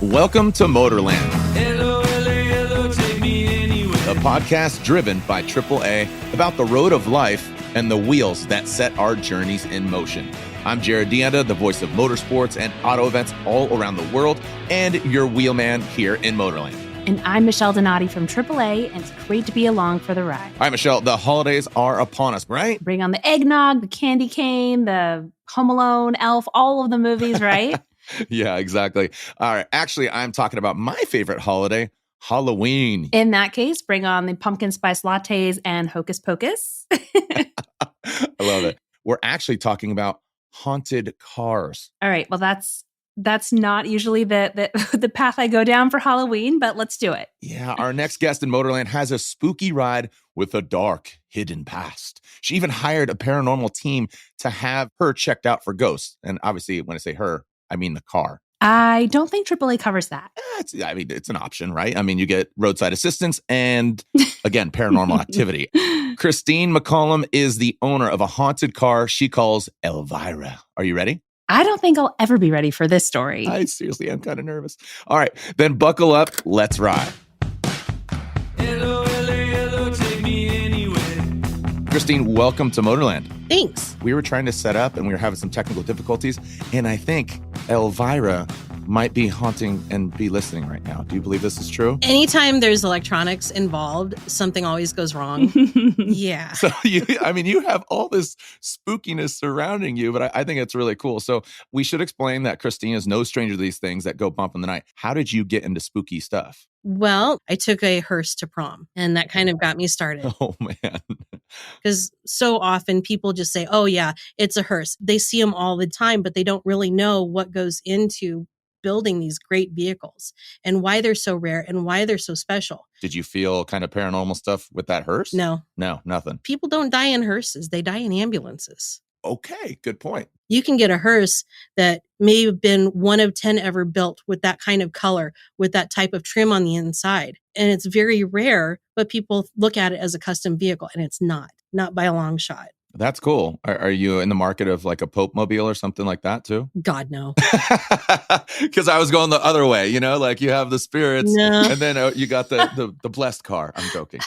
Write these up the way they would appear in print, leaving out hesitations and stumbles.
Welcome to MotorLand, a podcast driven by AAA about the road of life and the wheels that set our journeys in motion. I'm Jared Deanda, the voice of motorsports and auto events all around the world, and your wheelman here in MotorLand. And I'm Michelle Donati from AAA, and it's great to be along for the ride. All right, Michelle, the holidays are upon us, right? Bring on the eggnog, the candy cane, the Home Alone, Elf, all of the movies, right? Yeah, exactly. All right. Actually, I'm talking about my favorite holiday, Halloween. In that case, bring on the pumpkin spice lattes and hocus pocus. I love it. We're actually talking about haunted cars. All right. Well, that's not usually the path I go down for Halloween, but let's do it. Yeah, our next guest in MotorLand has a spooky ride with a dark, hidden past. She even hired a paranormal team to have her checked out for ghosts. And obviously, when I say her, I mean the car. I don't think AAA covers that. It's an option, right? I mean, you get roadside assistance and, again, paranormal activity. Christine McCollum is the owner of a haunted car she calls Elvira. Are you ready? I don't think I'll ever be ready for this story. I seriously am kind of nervous. All right, then buckle up. Let's ride. Hello, take me anywhere. Christine, welcome to MotorLand. Thanks. We were trying to set up and we were having some technical difficulties. And I think Elvira might be haunting and be listening right now. Do you believe this is true? Anytime there's electronics involved, something always goes wrong. Yeah. So you have all this spookiness surrounding you, but I think it's really cool. So we should explain that Christine is no stranger to these things that go bump in the night. How did you get into spooky stuff? Well, I took a hearse to prom, and that kind of got me started. Oh, man. Because so often people just say, oh, yeah, it's a hearse. They see them all the time, but they don't really know what goes into building these great vehicles and why they're so rare and why they're so special. Did you feel kind of paranormal stuff with that hearse? No, nothing. People don't die in hearses. They die in ambulances. Okay, good point. You can get a hearse that may have been one of 10 ever built with that kind of color, with that type of trim on the inside. And it's very rare, but people look at it as a custom vehicle, and it's not by a long shot. That's cool. Are you in the market of like a Pope Mobile or something like that too? God, no. Because I was going the other way, like you have the spirits and then you got the blessed car. I'm joking.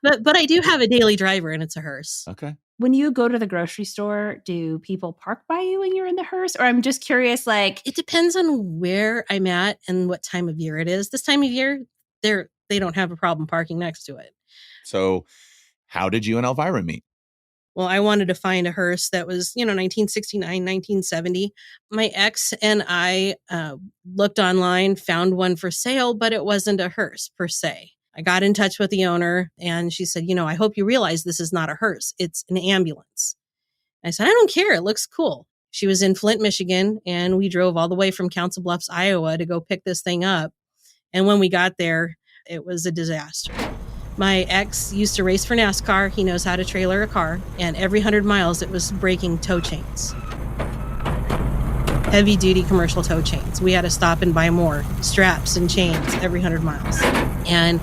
But I do have a daily driver, and it's a hearse. Okay. When you go to the grocery store, do people park by you when you're in the hearse? Or I'm just curious, It depends on where I'm at and what time of year it is. This time of year, they don't have a problem parking next to it. So how did you and Elvira meet? Well, I wanted to find a hearse that was, 1969, 1970. My ex and I looked online, found one for sale, but it wasn't a hearse per se. I got in touch with the owner, and she said, I hope you realize this is not a hearse. It's an ambulance. I said, I don't care. It looks cool. She was in Flint, Michigan, and we drove all the way from Council Bluffs, Iowa to go pick this thing up. And when we got there, it was a disaster. My ex used to race for NASCAR. He knows how to trailer a car. And every 100 miles, it was breaking tow chains. Heavy duty commercial tow chains. We had to stop and buy more straps and chains every 100 miles. And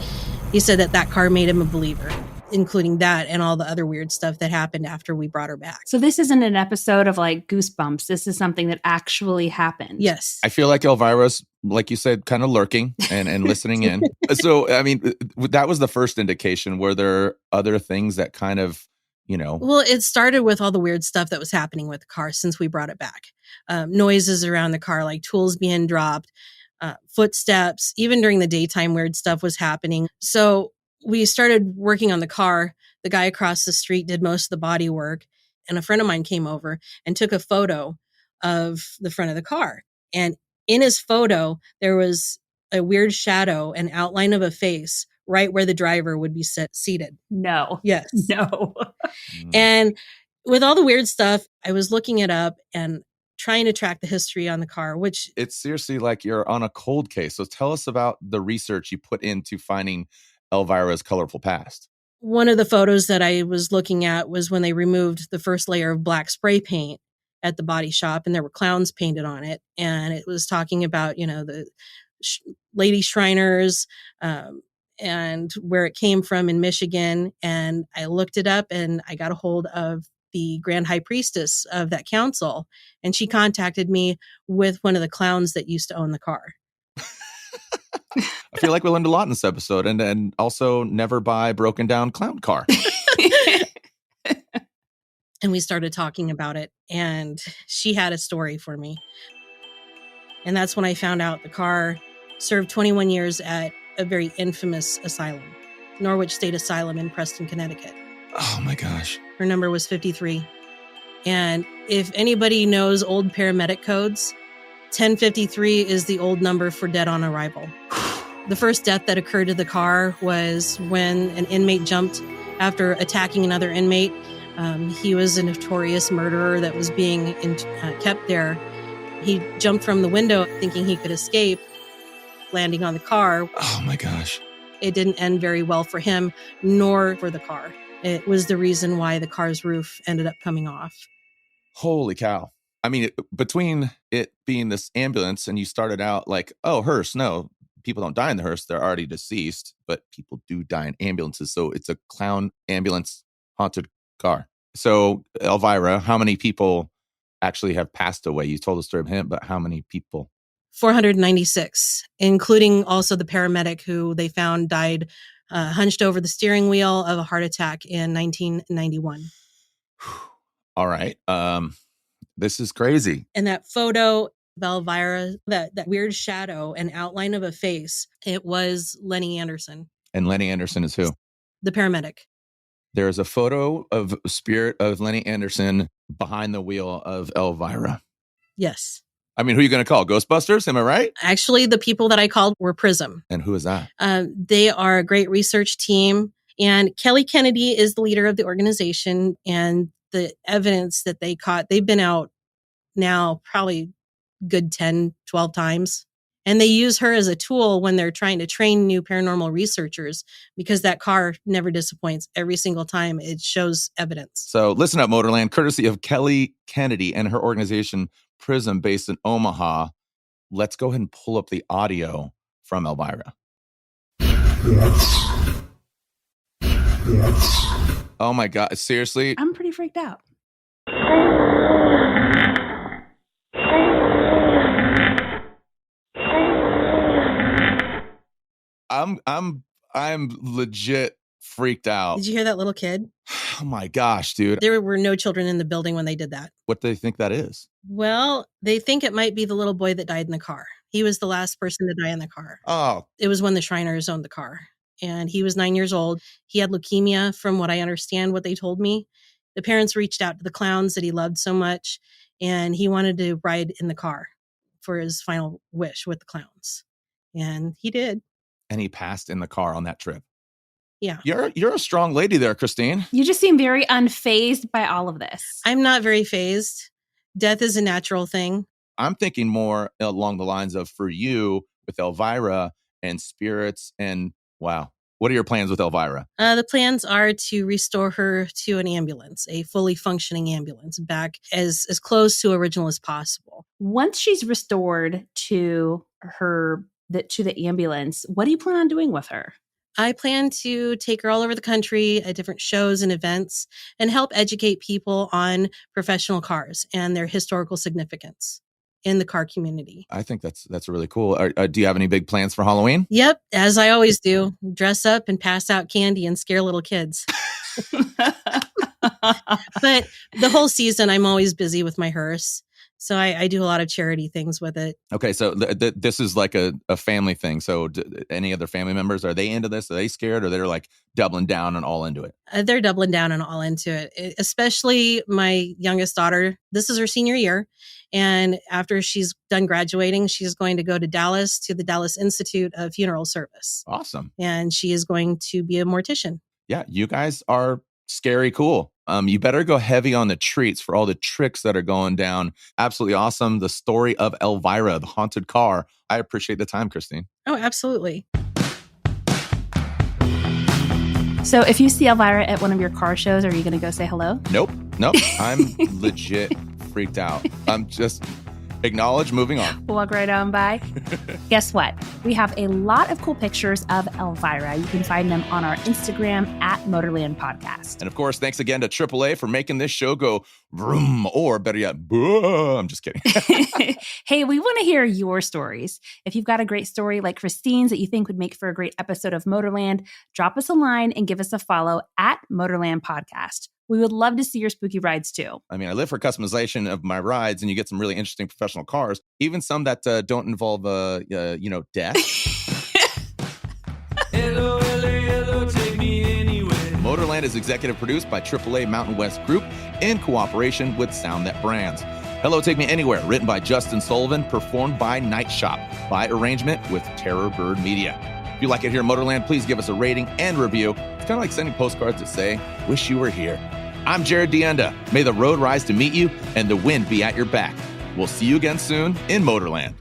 he said that car made him a believer, including that and all the other weird stuff that happened after we brought her back. So this isn't an episode of like Goosebumps. This is something that actually happened. Yes. I feel like Elvira's, like you said, kind of lurking and listening in. So, I mean, that was the first indication. Were there other things that kind of, Well, it started with all the weird stuff that was happening with the car since we brought it back. Noises around the car, like tools being dropped, footsteps, even during the daytime, weird stuff was happening. So we started working on the car. The guy across the street did most of the body work. And a friend of mine came over and took a photo of the front of the car. And in his photo, there was a weird shadow, an outline of a face right where the driver would be seated. No. Yes. No. And with all the weird stuff, I was looking it up and trying to track the history on the car, which... It's seriously like you're on a cold case. So tell us about the research you put into finding Elvira's colorful past. One of the photos that I was looking at was when they removed the first layer of black spray paint at the body shop, and there were clowns painted on it. And it was talking about, the lady Shriners, and where it came from in Michigan. And I looked it up, and I got a hold of the grand high priestess of that council, and she contacted me with one of the clowns that used to own the car. feel like we learned a lot in this episode, and also never buy broken down clown car. And we started talking about it, and she had a story for me. And that's when I found out the car served 21 years at a very infamous asylum, Norwich State Asylum in Preston, Connecticut. Oh my gosh. Her number was 53. And if anybody knows old paramedic codes, 1053 is the old number for dead on arrival. The first death that occurred to the car was when an inmate jumped after attacking another inmate. He was a notorious murderer that was being kept there. He jumped from the window thinking he could escape, landing on the car. Oh my gosh. It didn't end very well for him, nor for the car. It was the reason why the car's roof ended up coming off. Holy cow. I mean, between it being this ambulance and you started out like, oh, hearse, no, people don't die in the hearse. They're already deceased, but people do die in ambulances. So it's a clown ambulance haunted car. So Elvira, how many people actually have passed away? You told the story of him, but how many people? 496, including also the paramedic who they found died hunched over the steering wheel of a heart attack in 1991. All right. This is crazy. And that photo of Elvira, that weird shadow and outline of a face, it was Lenny Anderson. And Lenny Anderson is who? The paramedic. There's a photo of spirit of Lenny Anderson behind the wheel of Elvira. Yes. I mean, who are you going to call? Ghostbusters? Am I right? Actually, the people that I called were Prism. And who is that? They are a great research team. And Kelly Kennedy is the leader of the organization. And the evidence that they caught, they've been out now probably good 10, 12 times. And they use her as a tool when they're trying to train new paranormal researchers because that car never disappoints. Every single time it shows evidence. So listen up, MotorLand, courtesy of Kelly Kennedy and her organization Prism based in Omaha. Let's go ahead and pull up the audio from Elvira. Yes. Oh my God. Seriously? I'm pretty freaked out. I'm legit freaked out. Did you hear that little kid? Oh my gosh, dude. There were no children in the building when they did that. What do they think that is? Well, they think it might be the little boy that died in the car. He was the last person to die in the car. Oh, It was when the Shriners owned the car. And he was 9 years old. He had leukemia, from what I understand, what they told me. The parents reached out to the clowns that he loved so much, and he wanted to ride in the car for his final wish with the clowns. And he did. and he passed in the car on that trip. Yeah. You're a strong lady there, Christine. You just seem very unfazed by all of this. I'm not very fazed. Death is a natural thing. I'm thinking more along the lines of for you with Elvira and spirits and wow. What are your plans with Elvira? The plans are to restore her to an ambulance, a fully functioning ambulance, back as close to original as possible. Once she's restored to the ambulance, what do you plan on doing with her? I plan to take her all over the country at different shows and events and help educate people on professional cars and their historical significance in the car community. I think that's really cool. Do you have any big plans for Halloween? Yep, as I always do, dress up and pass out candy and scare little kids. But the whole season, I'm always busy with my hearse. So I do a lot of charity things with it. Okay, so this is like a family thing. So any other family members, are they into this? Are they scared or they're like doubling down and all into it? They're doubling down and all into it, especially my youngest daughter. This is her senior year. And after she's done graduating, she's going to go to Dallas to the Dallas Institute of Funeral Service. Awesome. And she is going to be a mortician. Yeah, you guys are scary cool. You better go heavy on the treats for all the tricks that are going down. Absolutely awesome. The story of Elvira, the haunted car. I appreciate the time, Christine. Oh, absolutely. So if you see Elvira at one of your car shows, are you going to go say hello? Nope. I'm legit freaked out. Acknowledge, moving on. Walk right on by. Guess what? We have a lot of cool pictures of Elvira. You can find them on our Instagram at MotorLand Podcast. And of course, thanks again to AAA for making this show go vroom, or better yet, boo. I'm just kidding. Hey, we want to hear your stories. If you've got a great story like Christine's that you think would make for a great episode of MotorLand, drop us a line and give us a follow at MotorLand Podcast. We would love to see your spooky rides too. I mean, I live for customization of my rides, and you get some really interesting professional cars, even some that don't involve, death. Hello, take me anywhere. MotorLand is executive produced by AAA Mountain West Group in cooperation with Sound That Brands. Hello, Take Me Anywhere, written by Justin Sullivan, performed by Night Shop, by arrangement with Terror Bird Media. If you like it here at MotorLand, please give us a rating and review. It's kind of like sending postcards that say, wish you were here. I'm Jared DeAnda. May the road rise to meet you and the wind be at your back. We'll see you again soon in MotorLand.